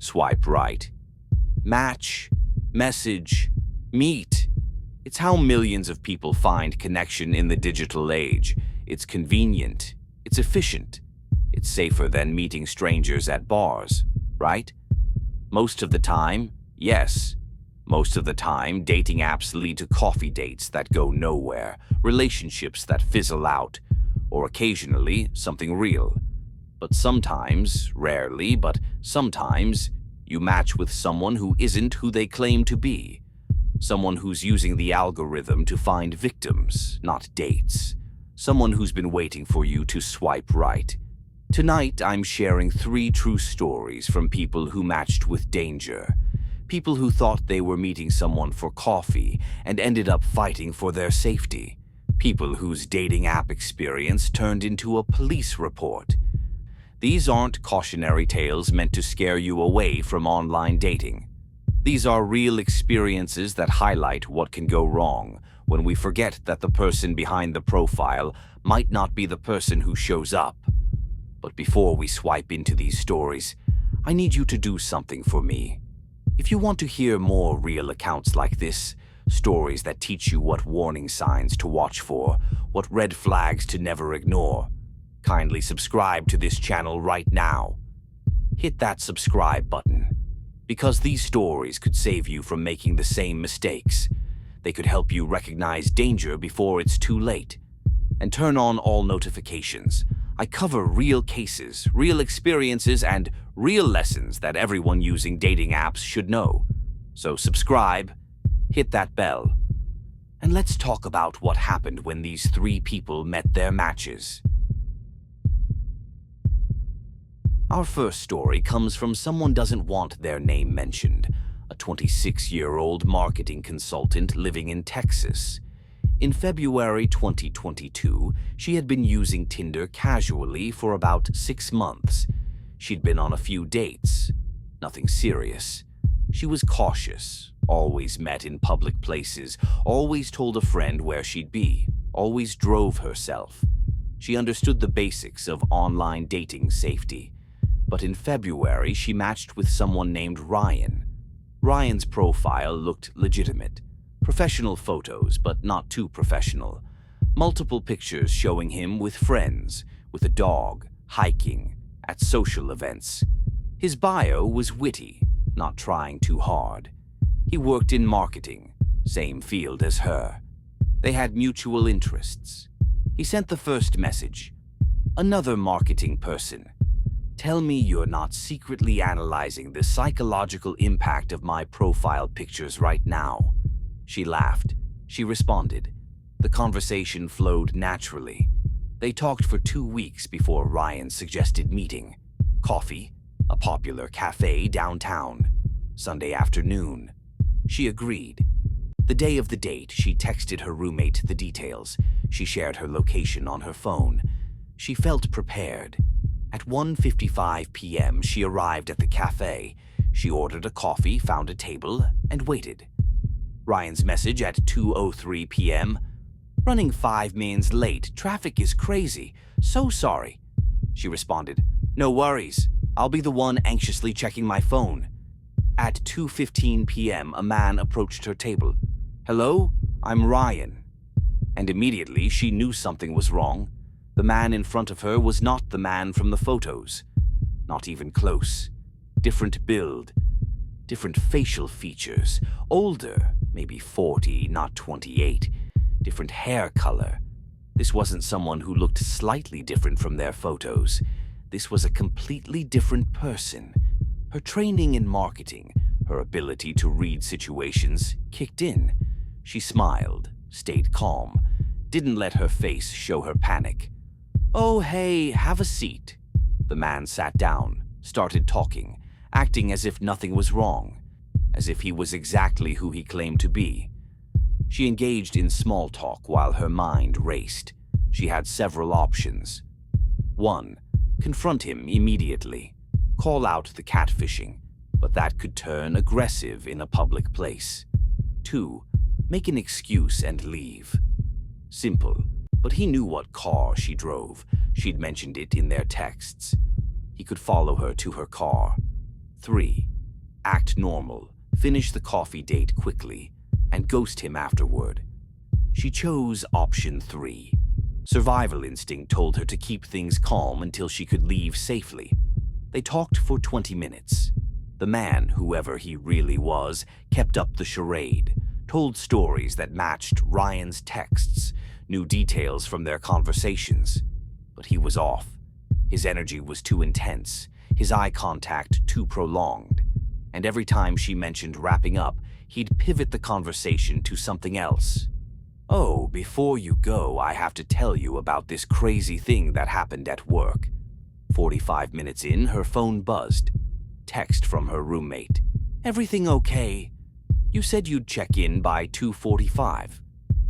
Swipe right. Match, message, meet. It's how millions of people find connection in the digital age. It's convenient. It's efficient. It's safer than meeting strangers at bars, right? Most of the time, yes. Most of the time, dating apps lead to coffee dates that go nowhere, relationships that fizzle out, or occasionally something real. But sometimes, rarely, but sometimes, you match with someone who isn't who they claim to be. Someone who's using the algorithm to find victims, not dates. Someone who's been waiting for you to swipe right. Tonight, I'm sharing 3 true stories from people who matched with danger. People who thought they were meeting someone for coffee and ended up fighting for their safety. People whose dating app experience turned into a police report. These aren't cautionary tales meant to scare you away from online dating. These are real experiences that highlight what can go wrong when we forget that the person behind the profile might not be the person who shows up. But before we swipe into these stories, I need you to do something for me. If you want to hear more real accounts like this, stories that teach you what warning signs to watch for, what red flags to never ignore, kindly subscribe to this channel right now. Hit that subscribe button, because these stories could save you from making the same mistakes. They could help you recognize danger before it's too late. And turn on all notifications. I cover real cases, real experiences, and real lessons that everyone using dating apps should know. So subscribe, hit that bell, and let's talk about what happened when these 3 people met their matches. Our first story comes from someone doesn't want their name mentioned, a 26-year-old marketing consultant living in Texas. In February 2022, she had been using Tinder casually for about 6 months. She'd been on a few dates. Nothing serious. She was cautious, always met in public places, always told a friend where she'd be, always drove herself. She understood the basics of online dating safety. But in February, she matched with someone named Ryan. Ryan's profile looked legitimate. Professional photos, but not too professional. Multiple pictures showing him with friends, with a dog, hiking, at social events. His bio was witty, not trying too hard. He worked in marketing, same field as her. They had mutual interests. He sent the first message. Another marketing person. Tell me you're not secretly analyzing the psychological impact of my profile pictures right now. She laughed. She responded. The conversation flowed naturally. They talked for 2 weeks before Ryan suggested meeting. Coffee, a popular cafe downtown. Sunday afternoon. She agreed. The day of the date, she texted her roommate the details. She shared her location on her phone. She felt prepared. At 1:55 p.m., she arrived at the cafe. She ordered a coffee, found a table, and waited. Ryan's message at 2:03 p.m. Running 5 minutes late. Traffic is crazy. So sorry. She responded, No worries. I'll be the one anxiously checking my phone. At 2:15 p.m., a man approached her table. Hello? I'm Ryan. And immediately she knew something was wrong. The man in front of her was not the man from the photos. Not even close. Different build. Different facial features. Older, maybe 40, not 28. Different hair color. This wasn't someone who looked slightly different from their photos. This was a completely different person. Her training in marketing, her ability to read situations, kicked in. She smiled, stayed calm, didn't let her face show her panic. Oh, hey, have a seat. The man sat down, started talking, acting as if nothing was wrong, as if he was exactly who he claimed to be. She engaged in small talk while her mind raced. She had several options. 1. Confront him immediately. Call out the catfishing, but that could turn aggressive in a public place. 2. Make an excuse and leave. Simple, but he knew what car she drove. She'd mentioned it in their texts. He could follow her to her car. 3. act normal, finish the coffee date quickly, and ghost him afterward. She chose option 3. Survival instinct told her to keep things calm until she could leave safely. They talked for 20 minutes. The man, whoever he really was, kept up the charade, told stories that matched Ryan's texts, knew details from their conversations. But he was off. His energy was too intense, his eye contact too prolonged. And every time she mentioned wrapping up, he'd pivot the conversation to something else. "Oh, before you go, I have to tell you about this crazy thing that happened at work." 45 minutes in, her phone buzzed. Text from her roommate. "Everything okay? You said you'd check in by 2:45.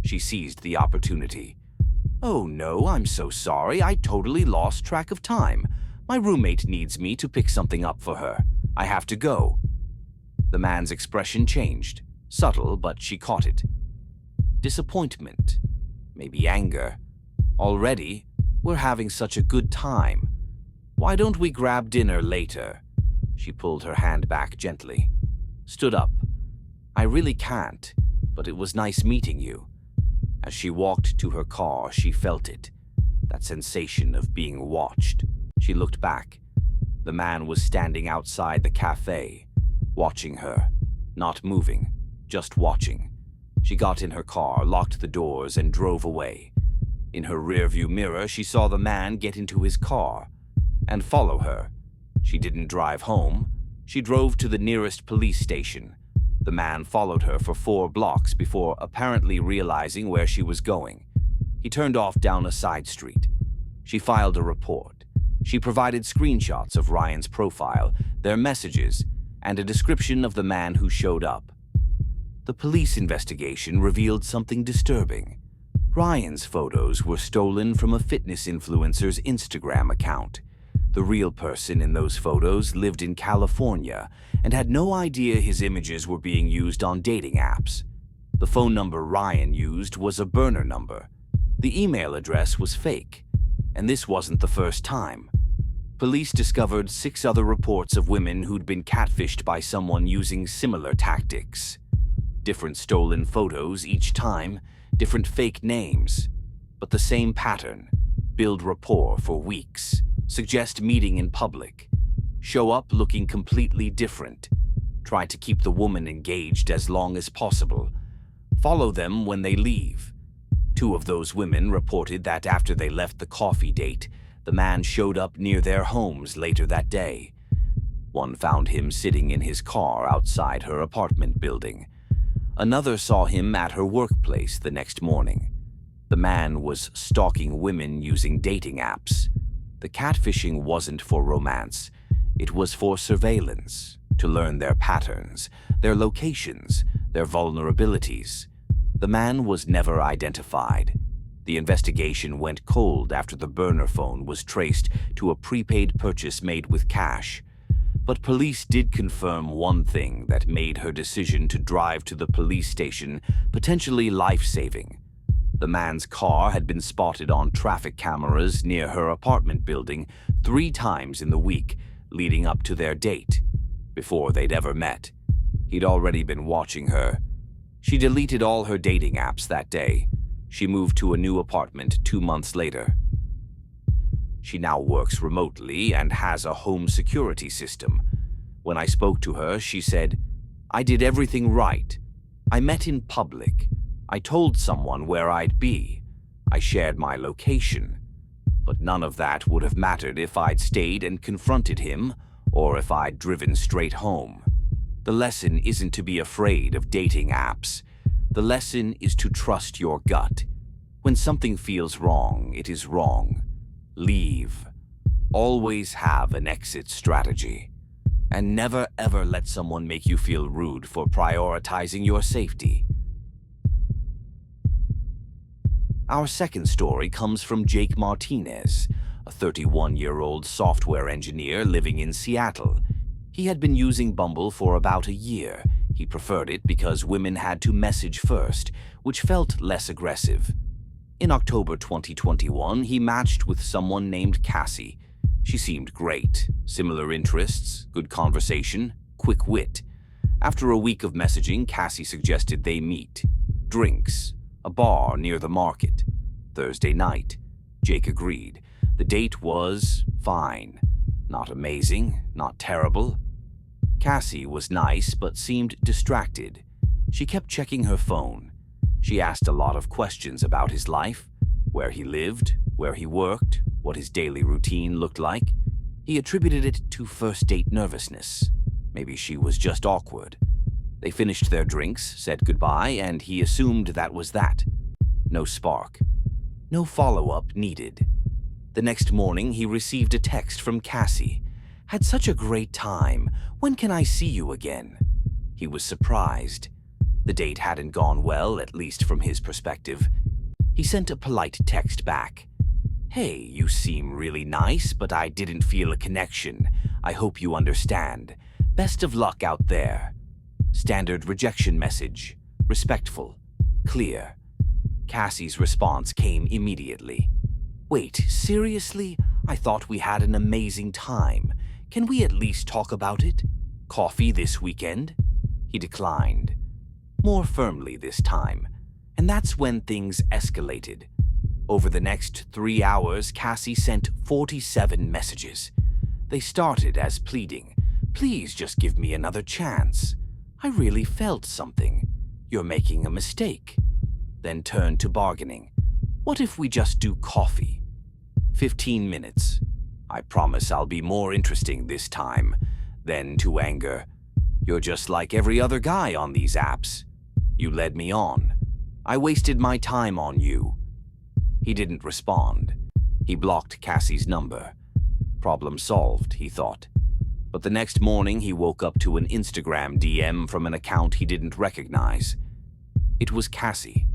She seized the opportunity. "Oh no, I'm so sorry. I totally lost track of time. My roommate needs me to pick something up for her. I have to go." The man's expression changed. Subtle, but she caught it. Disappointment. Maybe anger. "Already? We're having such a good time. Why don't we grab dinner later?" She pulled her hand back gently. Stood up. "I really can't, but it was nice meeting you." As she walked to her car, she felt it. That sensation of being watched. She looked back. The man was standing outside the cafe, watching her. Not moving, just watching. She got in her car, locked the doors, and drove away. In her rearview mirror, she saw the man get into his car and follow her. She didn't drive home. She drove to the nearest police station. The man followed her for 4 blocks before apparently realizing where she was going. He turned off down a side street. She filed a report. She provided screenshots of Ryan's profile, their messages, and a description of the man who showed up. The police investigation revealed something disturbing. Ryan's photos were stolen from a fitness influencer's Instagram account. The real person in those photos lived in California and had no idea his images were being used on dating apps. The phone number Ryan used was a burner number. The email address was fake, and this wasn't the first time. Police discovered 6 other reports of women who'd been catfished by someone using similar tactics. Different stolen photos each time, different fake names, but the same pattern: build rapport for weeks, suggest meeting in public, show up looking completely different, try to keep the woman engaged as long as possible, follow them when they leave. 2 of those women reported that after they left the coffee date, the man showed up near their homes later that day. One found him sitting in his car outside her apartment building. Another saw him at her workplace the next morning. The man was stalking women using dating apps. The catfishing wasn't for romance. It was for surveillance, to learn their patterns, their locations, their vulnerabilities. The man was never identified. The investigation went cold after the burner phone was traced to a prepaid purchase made with cash. But police did confirm one thing that made her decision to drive to the police station potentially life-saving. The man's car had been spotted on traffic cameras near her apartment building 3 times in the week leading up to their date, before they'd ever met. He'd already been watching her. She deleted all her dating apps that day. She moved to a new apartment 2 months later. She now works remotely and has a home security system. When I spoke to her, she said, "I did everything right. I met in public. I told someone where I'd be. I shared my location. But none of that would have mattered if I'd stayed and confronted him or if I'd driven straight home. The lesson isn't to be afraid of dating apps. The lesson is to trust your gut. When something feels wrong, it is wrong. Leave. Always have an exit strategy. And never ever let someone make you feel rude for prioritizing your safety." Our second story comes from Jake Martinez, a 31-year-old software engineer living in Seattle. He had been using Bumble for about a year. He preferred it because women had to message first, which felt less aggressive. In October 2021, he matched with someone named Cassie. She seemed great. Similar interests, good conversation, quick wit. After a week of messaging, Cassie suggested they meet. Drinks. A bar near the market. Thursday night. Jake agreed. The date was fine. Not amazing, not terrible. Cassie was nice but seemed distracted. She kept checking her phone. She asked a lot of questions about his life, where he lived, where he worked, what his daily routine looked like. He attributed it to first date nervousness. Maybe she was just awkward. They finished their drinks, said goodbye, and he assumed that was that. No spark. No follow-up needed. The next morning, he received a text from Cassie. "Had such a great time. When can I see you again?" He was surprised. The date hadn't gone well, at least from his perspective. He sent a polite text back. "Hey, you seem really nice, but I didn't feel a connection. I hope you understand. Best of luck out there." Standard rejection message. Respectful. Clear. Cassie's response came immediately. "Wait, seriously? I thought we had an amazing time. Can we at least talk about it? Coffee this weekend?" He declined. More firmly this time. And that's when things escalated. Over the next 3 hours, Cassie sent 47 messages. They started as pleading. "Please just give me another chance. I really felt something. You're making a mistake." Then turned to bargaining. "What if we just do coffee? 15 minutes. I promise I'll be more interesting this time." Then to anger. "You're just like every other guy on these apps. You led me on. I wasted my time on you." He didn't respond. He blocked Cassie's number. Problem solved, he thought. But the next morning he woke up to an Instagram DM from an account he didn't recognize. It was Cassie.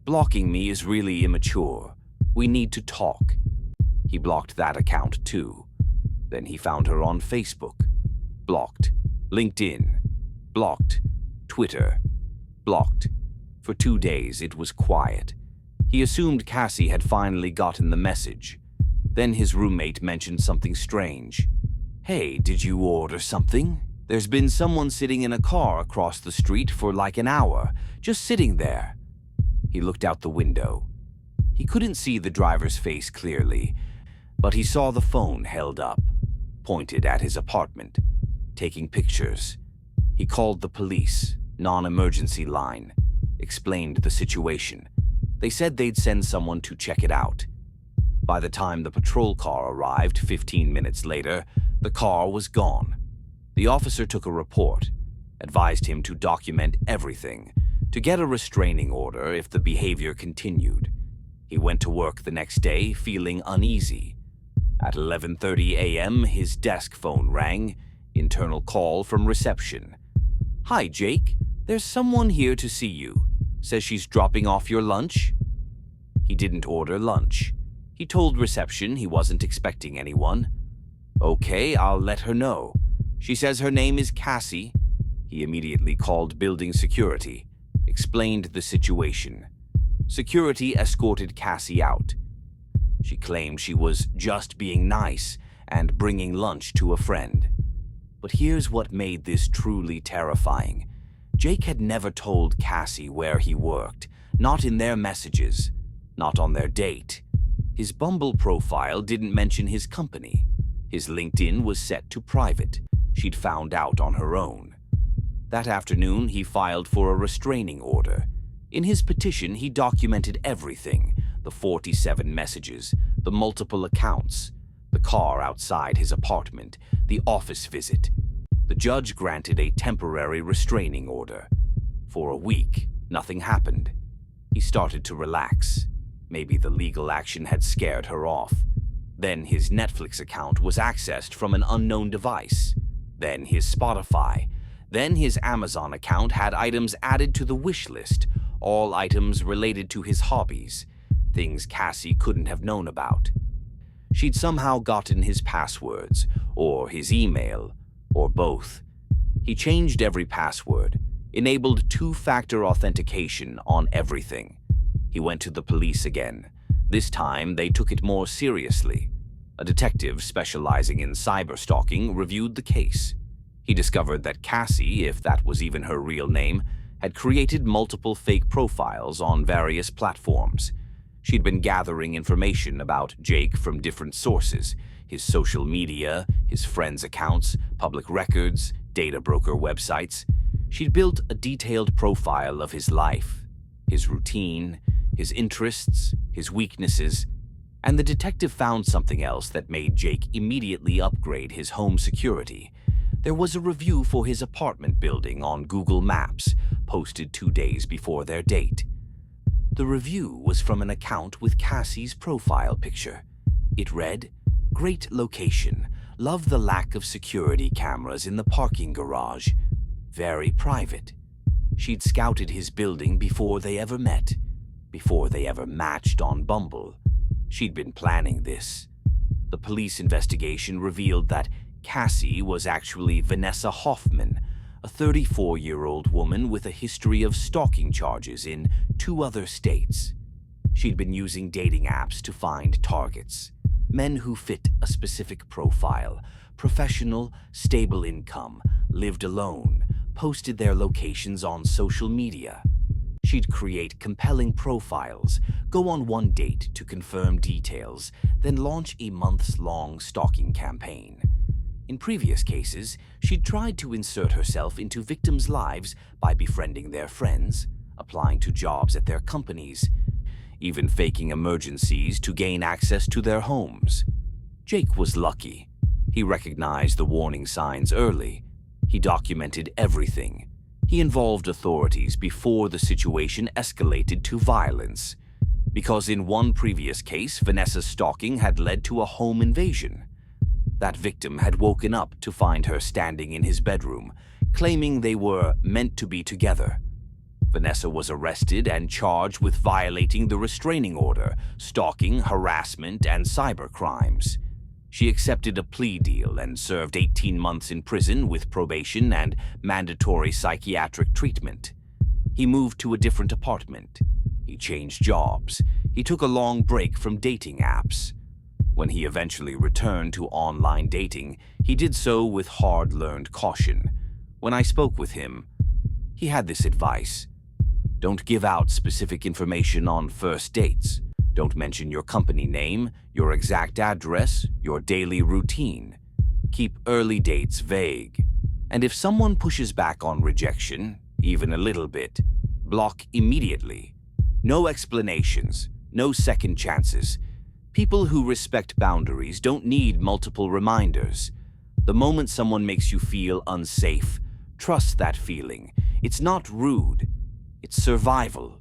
"Blocking me is really immature. We need to talk." He blocked that account too. Then he found her on Facebook. Blocked. LinkedIn. Blocked. Twitter. Blocked. For 2 days it was quiet. He assumed Cassie had finally gotten the message. Then his roommate mentioned something strange. "Hey, did you order something? There's been someone sitting in a car across the street for like an hour, just sitting there." He looked out the window. He couldn't see the driver's face clearly, but he saw the phone held up, pointed at his apartment, taking pictures. He called the police, non-emergency line, explained the situation. They said they'd send someone to check it out. By the time the patrol car arrived 15 minutes later, the car was gone. The officer took a report, advised him to document everything, to get a restraining order if the behavior continued. He went to work the next day feeling uneasy. At 11:30 a.m., his desk phone rang, internal call from reception. "Hi, Jake. There's someone here to see you. Says she's dropping off your lunch." He didn't order lunch. He told reception he wasn't expecting anyone. "Okay, I'll let her know. She says her name is Cassie." He immediately called building security, explained the situation. Security escorted Cassie out. She claimed she was just being nice and bringing lunch to a friend. But here's what made this truly terrifying. Jake had never told Cassie where he worked, not in their messages, not on their date. His Bumble profile didn't mention his company. His LinkedIn was set to private. She'd found out on her own. That afternoon, he filed for a restraining order. In his petition, he documented everything: the 47 messages, the multiple accounts, the car outside his apartment, the office visit. The judge granted a temporary restraining order. For a week, nothing happened. He started to relax. Maybe the legal action had scared her off. Then his Netflix account was accessed from an unknown device. Then his Spotify. Then his Amazon account had items added to the wish list, all items related to his hobbies, things Cassie couldn't have known about. She'd somehow gotten his passwords, or his email, or both. He changed every password, enabled two-factor authentication on everything. He went to the police again. This time, they took it more seriously. A detective specializing in cyberstalking reviewed the case. He discovered that Cassie, if that was even her real name, had created multiple fake profiles on various platforms. She'd been gathering information about Jake from different sources: his social media, his friends' accounts, public records, data broker websites. She'd built a detailed profile of his life, his routine, his interests, his weaknesses, and the detective found something else that made Jake immediately upgrade his home security. There was a review for his apartment building on Google Maps, posted 2 days before their date. The review was from an account with Cassie's profile picture. It read, "Great location. Love the lack of security cameras in the parking garage. Very private." She'd scouted his building before they ever met, before they ever matched on Bumble. She'd been planning this. The police investigation revealed that Cassie was actually Vanessa Hoffman, a 34-year-old woman with a history of stalking charges in 2 other states. She'd been using dating apps to find targets, men who fit a specific profile: professional, stable income, lived alone, posted their locations on social media. She'd create compelling profiles, go on one date to confirm details, then launch a months-long stalking campaign. In previous cases, she'd tried to insert herself into victims' lives by befriending their friends, applying to jobs at their companies, even faking emergencies to gain access to their homes. Jake was lucky. He recognized the warning signs early. He documented everything. He involved authorities before the situation escalated to violence, because in one previous case, Vanessa's stalking had led to a home invasion. That victim had woken up to find her standing in his bedroom, claiming they were meant to be together. Vanessa was arrested and charged with violating the restraining order, stalking, harassment, and cybercrimes. She accepted a plea deal and served 18 months in prison with probation and mandatory psychiatric treatment. He moved to a different apartment. He changed jobs. He took a long break from dating apps. When he eventually returned to online dating, he did so with hard-learned caution. When I spoke with him, he had this advice: don't give out specific information on first dates. Don't mention your company name, your exact address, your daily routine. Keep early dates vague. And if someone pushes back on rejection, even a little bit, block immediately. No explanations, no second chances. People who respect boundaries don't need multiple reminders. The moment someone makes you feel unsafe, trust that feeling. It's not rude, it's survival.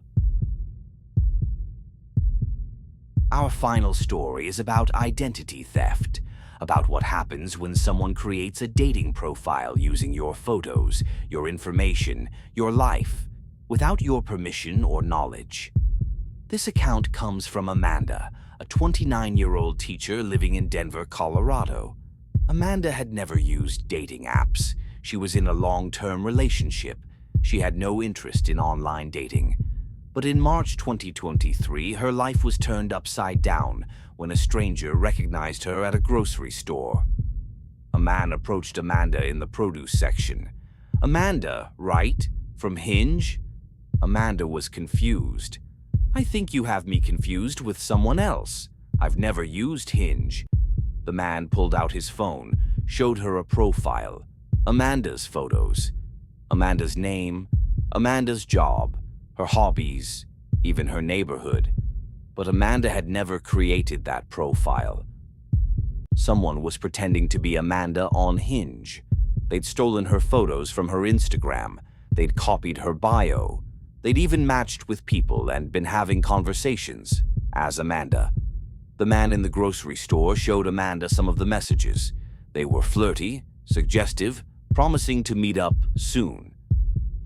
Our final story is about identity theft, about what happens when someone creates a dating profile using your photos, your information, your life, without your permission or knowledge. This account comes from Amanda, a 29-year-old teacher living in Denver, Colorado. Amanda had never used dating apps. She was in a long-term relationship. She had no interest in online dating. But in March 2023, her life was turned upside down when a stranger recognized her at a grocery store. A man approached Amanda in the produce section. "Amanda, right? From Hinge?" Amanda was confused. "I think you have me confused with someone else. I've never used Hinge." The man pulled out his phone, showed her a profile, Amanda's photos, Amanda's name, Amanda's job, her hobbies, even her neighborhood. But Amanda had never created that profile. Someone was pretending to be Amanda on Hinge. They'd stolen her photos from her Instagram. They'd copied her bio. They'd even matched with people and been having conversations as Amanda. The man in the grocery store showed Amanda some of the messages. They were flirty, suggestive, promising to meet up soon.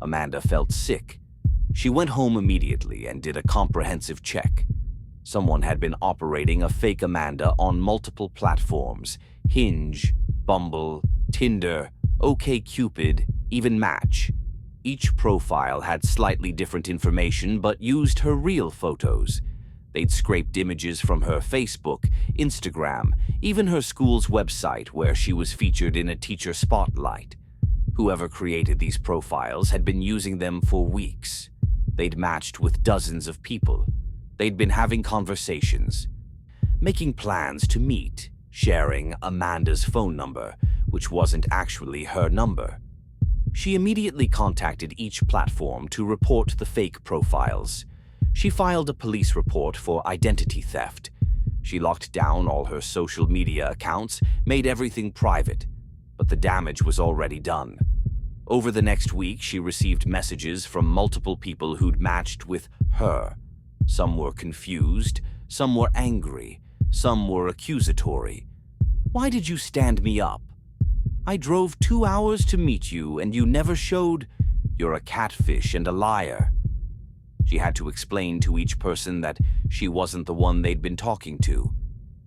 Amanda felt sick. She went home immediately and did a comprehensive check. Someone had been operating a fake Amanda on multiple platforms: Hinge, Bumble, Tinder, OkCupid, even Match. Each profile had slightly different information but used her real photos. They'd scraped images from her Facebook, Instagram, even her school's website where she was featured in a teacher spotlight. Whoever created these profiles had been using them for weeks. They'd matched with dozens of people. They'd been having conversations, making plans to meet, sharing Amanda's phone number, which wasn't actually her number. She immediately contacted each platform to report the fake profiles. She filed a police report for identity theft. She locked down all her social media accounts, made everything private, but the damage was already done. Over the next week, she received messages from multiple people who'd matched with her. Some were confused, some were angry, some were accusatory. "Why did you stand me up? I drove 2 hours to meet you and you never showed. You're a catfish and a liar." She had to explain to each person that she wasn't the one they'd been talking to,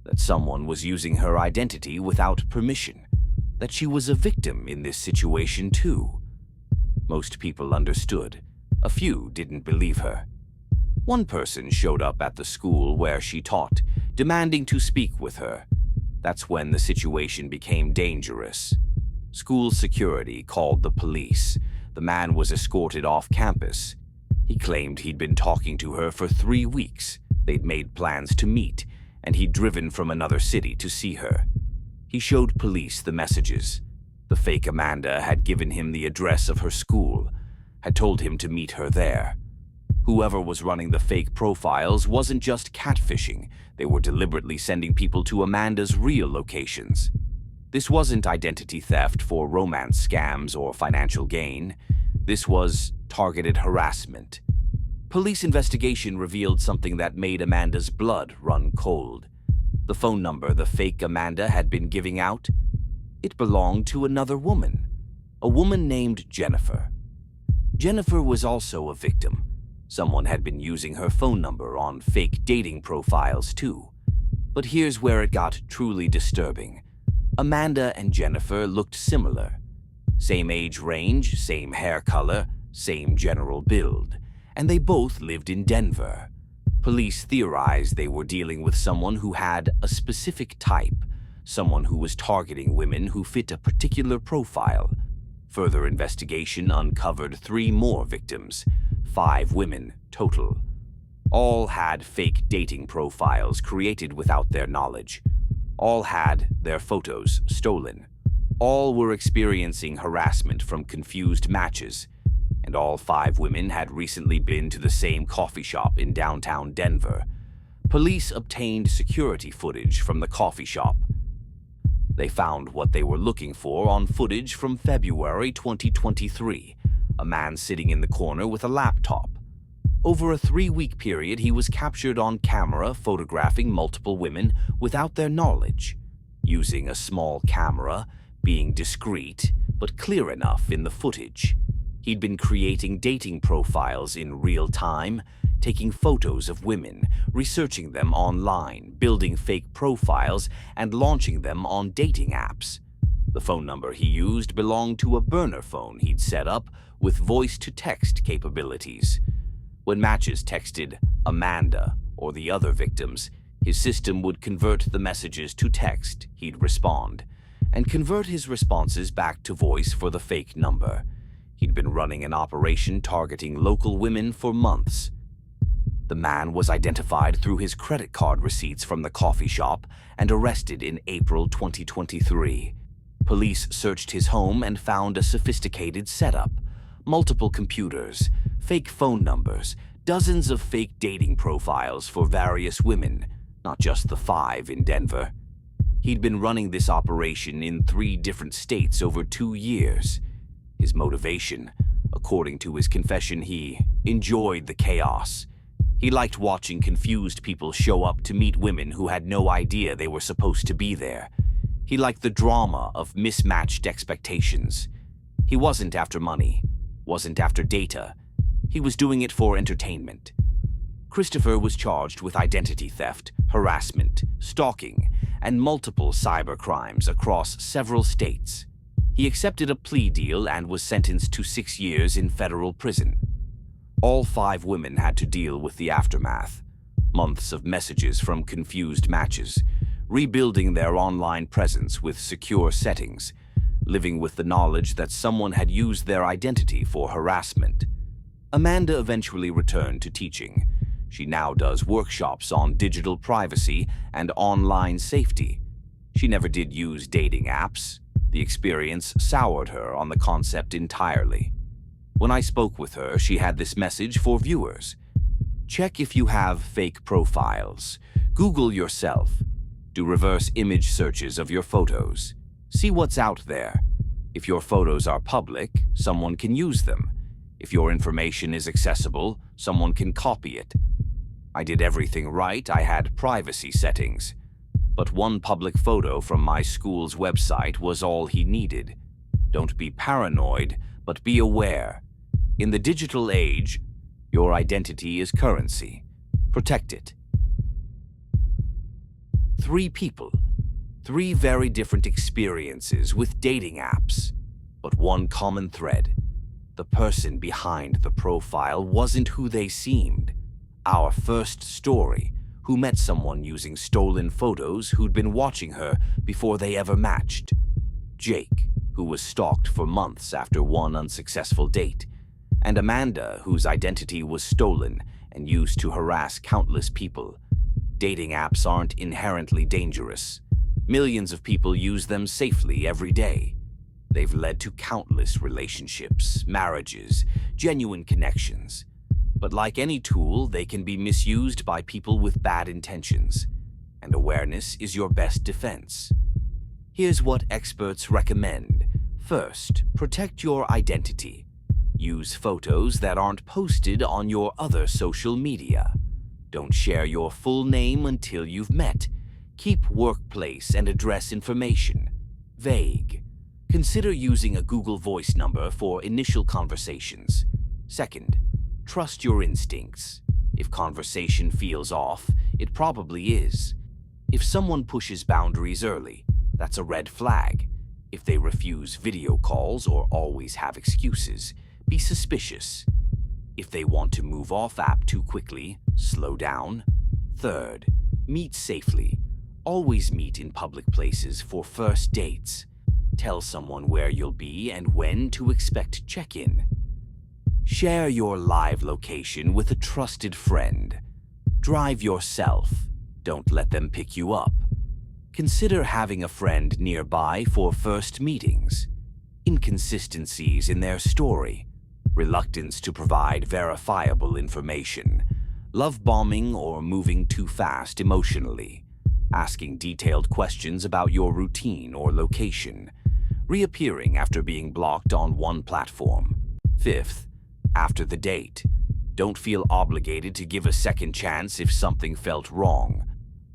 that someone was using her identity without permission, that she was a victim in this situation too. Most people understood. A few didn't believe her. One person showed up at the school where she taught, demanding to speak with her. That's when the situation became dangerous. School security called the police. The man was escorted off campus. He claimed he'd been talking to her for 3 weeks. They'd made plans to meet, and he'd driven from another city to see her. He showed police the messages. The fake Amanda had given him the address of her school, had told him to meet her there. Whoever was running the fake profiles wasn't just catfishing. They were deliberately sending people to Amanda's real locations. This wasn't identity theft for romance scams or financial gain. This was targeted harassment. Police investigation revealed something that made Amanda's blood run cold. The phone number the fake Amanda had been giving out, it belonged to another woman, a woman named Jennifer. Jennifer was also a victim. Someone had been using her phone number on fake dating profiles too. But here's where it got truly disturbing. Amanda and Jennifer looked similar. Same age range, same hair color, same general build, and they both lived in Denver. Police theorized they were dealing with someone who had a specific type, someone who was targeting women who fit a particular profile. Further investigation uncovered 3 more victims, 5 women total. All had fake dating profiles created without their knowledge. All had their photos stolen. All were experiencing harassment from confused matches, and all 5 women had recently been to the same coffee shop in downtown Denver. Police obtained security footage from the coffee shop. They found what they were looking for on footage from February 2023, a man sitting in the corner with a laptop. Over a 3-week period, he was captured on camera photographing multiple women without their knowledge, using a small camera, being discreet but clear enough in the footage. He'd been creating dating profiles in real time, taking photos of women, researching them online, building fake profiles, and launching them on dating apps. The phone number he used belonged to a burner phone he'd set up with voice-to-text capabilities. When matches texted Amanda or the other victims, his system would convert the messages to text. He'd respond, and convert his responses back to voice for the fake number. He'd been running an operation targeting local women for months. The man was identified through his credit card receipts from the coffee shop and arrested in April 2023. Police searched his home and found a sophisticated setup. Multiple computers, fake phone numbers, dozens of fake dating profiles for various women, not just the 5 in Denver. He'd been running this operation in 3 different states over 2 years. His motivation, according to his confession, he enjoyed the chaos. He liked watching confused people show up to meet women who had no idea they were supposed to be there. He liked the drama of mismatched expectations. He wasn't after money, wasn't after data. He was doing it for entertainment. Christopher was charged with identity theft, harassment, stalking, and multiple cybercrimes across several states. He accepted a plea deal and was sentenced to 6 years in federal prison. All 5 women had to deal with the aftermath. Months of messages from confused matches, rebuilding their online presence with secure settings, living with the knowledge that someone had used their identity for harassment. Amanda eventually returned to teaching. She now does workshops on digital privacy and online safety. She never did use dating apps. The experience soured her on the concept entirely. When I spoke with her, she had this message for viewers. Check if you have fake profiles. Google yourself. Do reverse image searches of your photos. See what's out there. If your photos are public, someone can use them. If your information is accessible, someone can copy it. I did everything right. I had privacy settings. But one public photo from my school's website was all he needed. Don't be paranoid, but be aware. In the digital age, your identity is currency. Protect it. 3 people, 3 very different experiences with dating apps, but one common thread. The person behind the profile wasn't who they seemed. Our first story, who met someone using stolen photos who'd been watching her before they ever matched. Jake, who was stalked for months after one unsuccessful date. And Amanda, whose identity was stolen and used to harass countless people. Dating apps aren't inherently dangerous. Millions of people use them safely every day. They've led to countless relationships, marriages, genuine connections. But like any tool, they can be misused by people with bad intentions. And awareness is your best defense. Here's what experts recommend. First, protect your identity. Use photos that aren't posted on your other social media. Don't share your full name until you've met. Keep workplace and address information vague. Consider using a Google Voice number for initial conversations. Second, trust your instincts. If conversation feels off, it probably is. If someone pushes boundaries early, that's a red flag. If they refuse video calls or always have excuses, be suspicious. If they want to move off app too quickly, slow down. Third, meet safely. Always meet in public places for first dates. Tell someone where you'll be and when to expect check-in. Share your live location with a trusted friend. Drive yourself. Don't let them pick you up. Consider having a friend nearby for first meetings. Inconsistencies in their story. Reluctance to provide verifiable information. Love bombing or moving too fast emotionally. Asking detailed questions about your routine or location. Reappearing after being blocked on one platform. Fifth, after the date. Don't feel obligated to give a second chance if something felt wrong.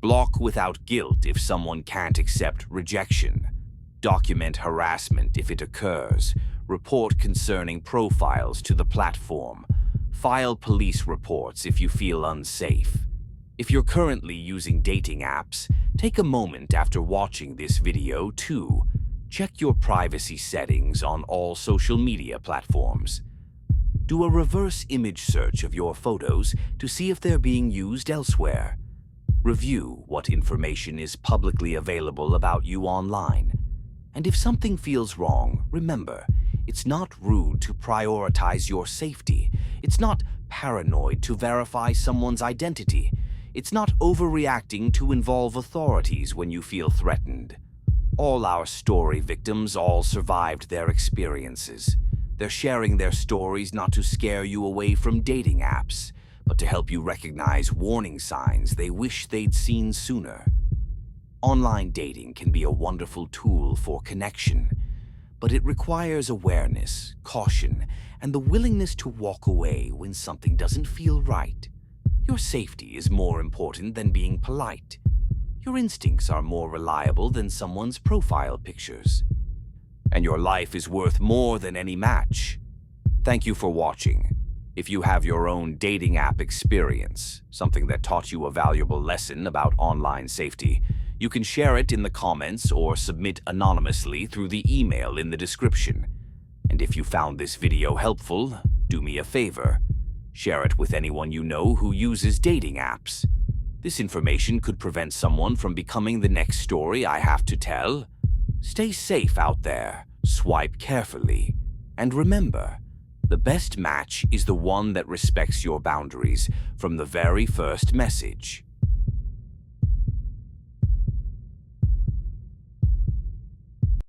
Block without guilt if someone can't accept rejection. Document harassment if it occurs. Report concerning profiles to the platform. File police reports if you feel unsafe. If you're currently using dating apps, take a moment after watching this video to check your privacy settings on all social media platforms. Do a reverse image search of your photos to see if they're being used elsewhere. Review what information is publicly available about you online. And if something feels wrong, remember, it's not rude to prioritize your safety. It's not paranoid to verify someone's identity. It's not overreacting to involve authorities when you feel threatened. All our story victims all survived their experiences. They're sharing their stories not to scare you away from dating apps, but to help you recognize warning signs they wish they'd seen sooner. Online dating can be a wonderful tool for connection, but it requires awareness, caution, and the willingness to walk away when something doesn't feel right. Your safety is more important than being polite. Your instincts are more reliable than someone's profile pictures. And your life is worth more than any match. Thank you for watching. If you have your own dating app experience, something that taught you a valuable lesson about online safety, you can share it in the comments or submit anonymously through the email in the description. And if you found this video helpful, do me a favor. Share it with anyone you know who uses dating apps. This information could prevent someone from becoming the next story I have to tell. Stay safe out there. Swipe carefully, and remember, the best match is the one that respects your boundaries from the very first message.